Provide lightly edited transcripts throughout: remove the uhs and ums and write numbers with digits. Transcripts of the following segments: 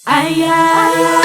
Aïe, aïe.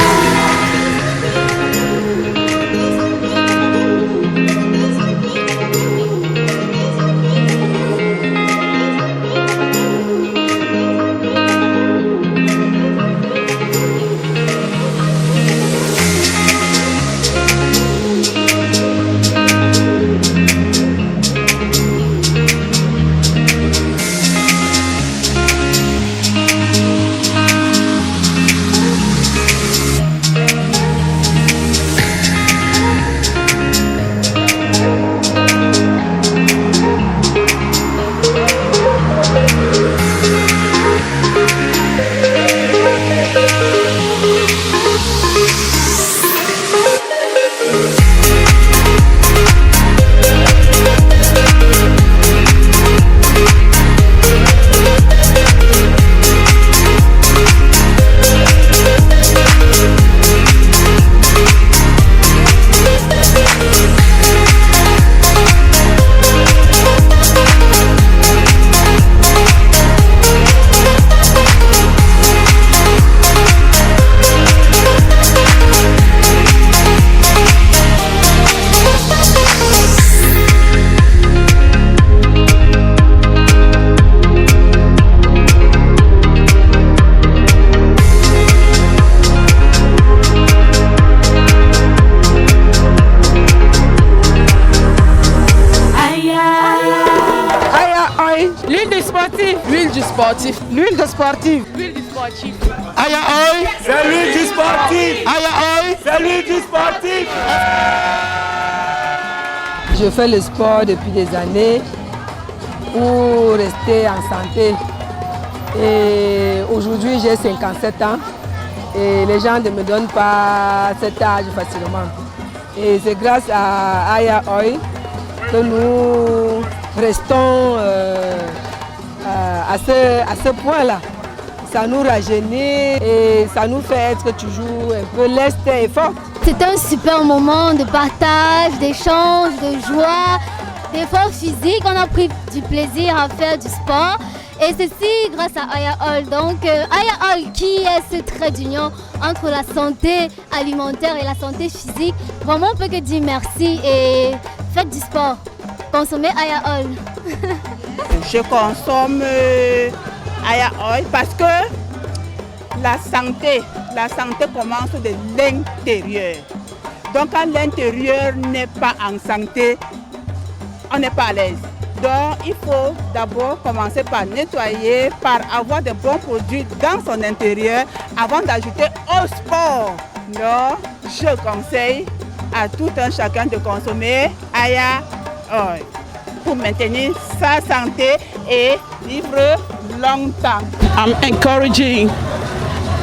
L'huile du sportif. L'huile du sportif. L'huile du sportif. L'huile du sportif. Aya Oil, c'est l'huile du sportif. Aya Oil, c'est l'huile du sportif. Je fais le sport depuis des années pour rester en santé. Et aujourd'hui, j'ai 57 ans et les gens ne me donnent pas cet âge facilement. Et c'est grâce à Aya Oil que nous restons à ce point-là. Ça nous rajeunit et ça nous fait être toujours un peu leste et forte. C'est un super moment de partage, d'échange, de joie, d'efforts physiques. On a pris du plaisir à faire du sport. Et ceci grâce à Aya Oil. Donc Aya Oil qui est ce trait d'union entre la santé alimentaire et la santé physique. Vraiment on peut que dire merci et faites du sport. Consommez Aya Oil. Je consomme Aya Oil parce que la santé commence de l'intérieur. Donc quand l'intérieur n'est pas en santé, on n'est pas à l'aise. Donc il faut d'abord commencer par nettoyer, par avoir de bons produits dans son intérieur avant d'ajouter au sport. Donc je conseille à tout un chacun de consommer Aya Oil pour maintenir sa santé et vivre longtemps. I'm encouraging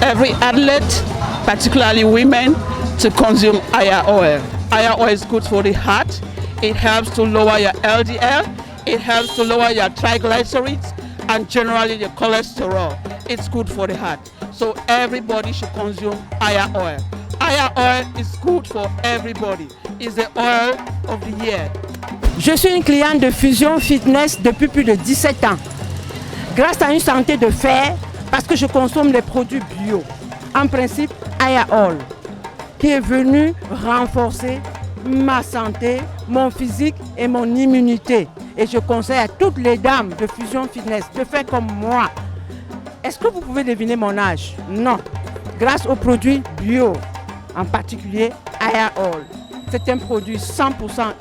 every athlete, particularly women, to consume Aya Oil. Aya Oil is good for the heart. It helps to lower your LDL. It helps to lower your triglycerides and generally your cholesterol. It's good for the heart. So everybody should consume Aya Oil. Aya Oil is good for everybody. It's the oil of the year. Je suis une cliente de Fusion Fitness depuis plus de 17 ans. Grâce à une santé de fer, parce que je consomme des produits bio. En principe, Aya Oil, qui est venu renforcer ma santé, mon physique et mon immunité. Et je conseille à toutes les dames de Fusion Fitness de faire comme moi. Est-ce que vous pouvez deviner mon âge? Non. Grâce aux produits bio, en particulier Aya Oil. C'est un produit 100%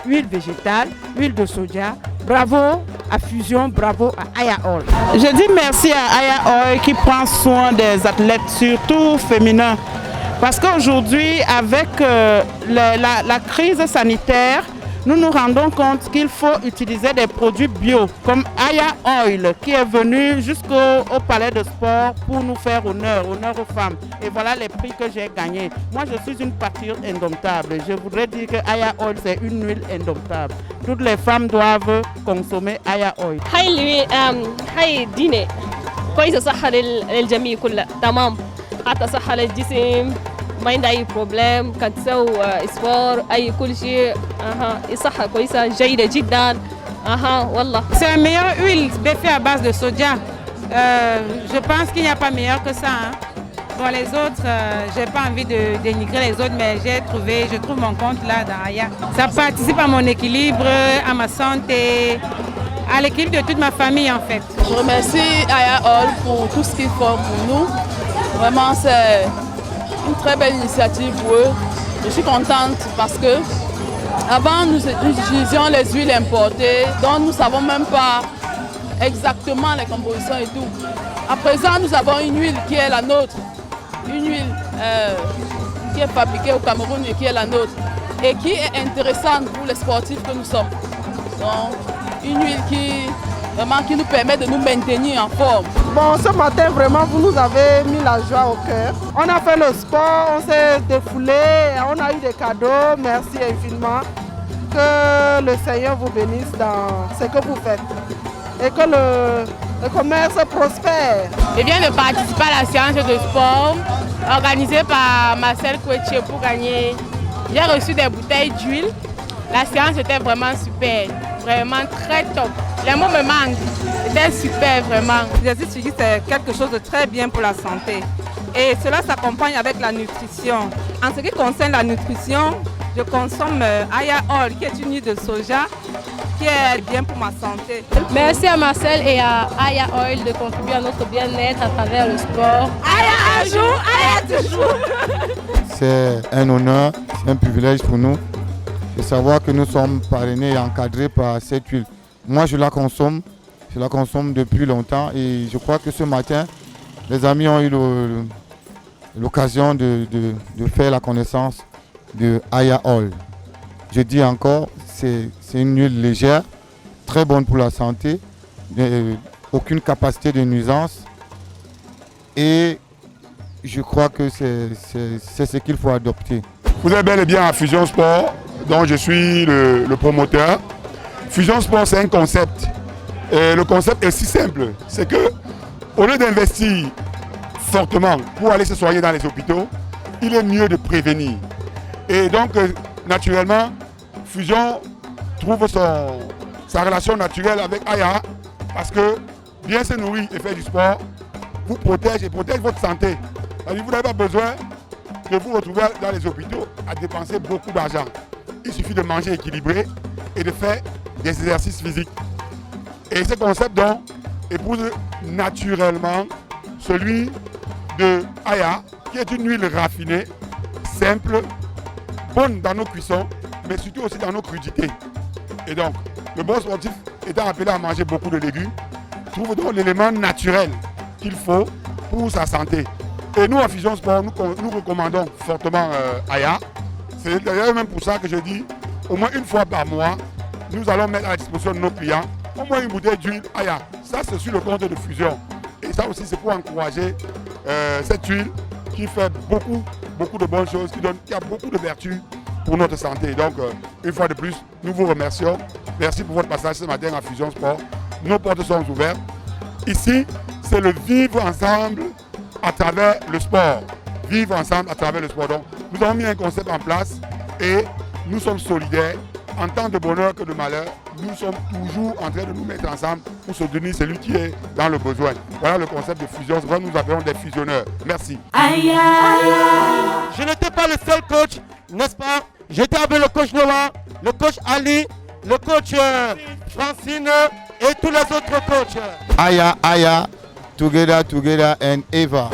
huile végétale, huile de soja. Bravo à Fusion, bravo à Aya Oil. Je dis merci à Aya Oil qui prend soin des athlètes, surtout féminins. Parce qu'aujourd'hui, avec la crise sanitaire, nous nous rendons compte qu'il faut utiliser des produits bio, comme Aya Oil, qui est venu jusqu'au palais de sport pour nous faire honneur aux femmes. Et voilà les prix que j'ai gagnés. Moi, je suis une patriote indomptable. Je voudrais dire que Aya Oil, c'est une huile indomptable. Toutes les femmes doivent consommer Aya Oil. هاي ديني كويسة صحة للجميع كله تمام حتى صحة للجسم ما عندها أي بروبلم كان تسوي إسفار أي كل شيء صحة كويسة جيدة جدا والله. C'est la meilleure huile fait à base de soja. Je pense qu'il n'y a pas meilleur que ça. Bon, les autres, j'ai pas envie de dénigrer les autres, mais je trouve mon compte là dans Aya. Ça participe à mon équilibre, à ma santé, à l'équilibre de toute ma famille en fait. Je remercie Aya All pour tout ce qu'ils font pour nous. Vraiment, c'est une très belle initiative pour eux. Je suis contente parce que avant, nous utilisions les huiles importées, dont nous ne savons même pas exactement les compositions et tout. À présent, nous avons une huile qui est la nôtre, une huile qui est fabriquée au Cameroun et qui est la nôtre, et qui est intéressante pour les sportifs que nous sommes. Donc, une huile qui nous permet de nous maintenir en forme. Bon, ce matin, vraiment, vous nous avez mis la joie au cœur. On a fait le sport, on s'est défoulé, on a eu des cadeaux. Merci infiniment. Que le Seigneur vous bénisse dans ce que vous faites et que le commerce prospère. Je viens de participer à la séance de sport organisée par Marcel Kouetche pour gagner. J'ai reçu des bouteilles d'huile. La séance était vraiment super, vraiment très top. Les mots me manquent, c'était super vraiment. L'exercice physique, c'est quelque chose de très bien pour la santé. Et cela s'accompagne avec la nutrition. En ce qui concerne la nutrition, je consomme Aya All, qui est une huile de soja, qui est bien pour ma santé. Merci à Marcel et à Aya Oil de contribuer à notre bien-être à travers le sport. Aya un jour, Aya toujours. C'est un honneur, c'est un privilège pour nous de savoir que nous sommes parrainés et encadrés par cette huile. Moi, je la consomme depuis longtemps et je crois que ce matin, les amis ont eu l'occasion de faire la connaissance de Aya All. Je dis encore, c'est une huile légère, très bonne pour la santé, aucune capacité de nuisance et je crois que c'est ce qu'il faut adopter. Vous êtes bel et bien à Fusion Sport, dont je suis le promoteur. Fusion Sport, c'est un concept. Et le concept est si simple, c'est que au lieu d'investir fortement pour aller se soigner dans les hôpitaux, il est mieux de prévenir. Et donc, naturellement, Fusion trouve sa relation naturelle avec Aya parce que bien se nourrir et faire du sport vous protège et protège votre santé. Vous n'avez pas besoin de vous retrouver dans les hôpitaux à dépenser beaucoup d'argent. Il suffit de manger équilibré et de faire des exercices physiques. Et ce concept donc épouse naturellement celui de Aya, qui est une huile raffinée, simple, bonne dans nos cuissons, mais surtout aussi dans nos crudités. Et donc, le bon sportif étant appelé à manger beaucoup de légumes, trouve donc l'élément naturel qu'il faut pour sa santé. Et nous, à Fusion Sport, nous recommandons fortement Aya. C'est d'ailleurs même pour ça que je dis, au moins une fois par mois, nous allons mettre à la disposition de nos clients au moins une bouteille d'huile Aya. Ça, c'est sur le compte de Fusion. Et ça aussi, c'est pour encourager cette huile qui fait beaucoup de bonnes choses, qui a beaucoup de vertus pour notre santé. Donc, une fois de plus, nous vous remercions. Merci pour votre passage ce matin à Fusion Sport. Nos portes sont ouvertes. Ici, c'est le vivre ensemble à travers le sport. Vivre ensemble à travers le sport. Donc, nous avons mis un concept en place et nous sommes solidaires. En temps de bonheur que de malheur, nous sommes toujours en train de nous mettre ensemble pour soutenir celui qui est dans le besoin. Voilà le concept de fusion. Nous appelons des fusionneurs. Merci. Je n'étais pas le seul coach, n'est-ce pas? J'étais avec le coach Noah, le coach Ali, le coach Francine et tous les autres coachs. Aya, together and ever.